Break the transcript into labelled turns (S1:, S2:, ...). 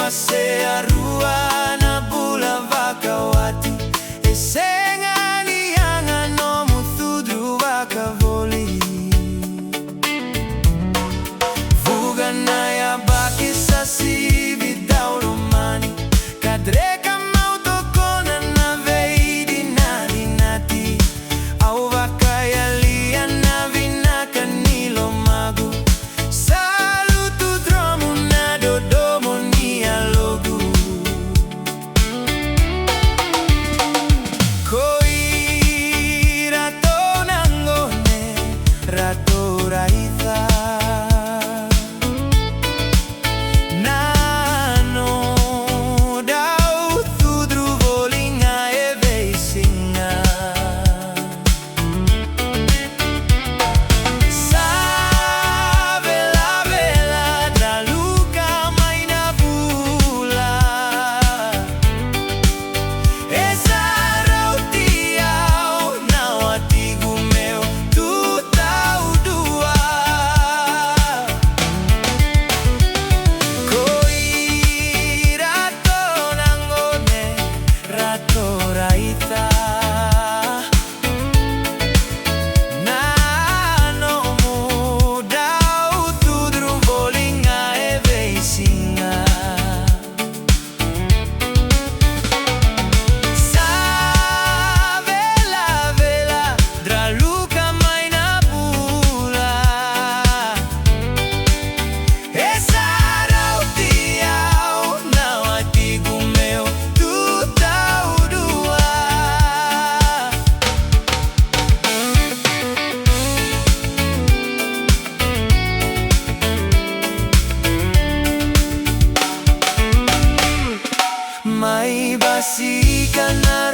S1: se arua na bula vakawati e sengani anga no muthudru vakavoli Vuga na ya baki sasi vidau romani kadreka mautokona na veidi nani nati au vakaya na Vinaka nilo magu salutu dromu na dodomo ni alogu koi rato nangone rato raitha Mai basi kana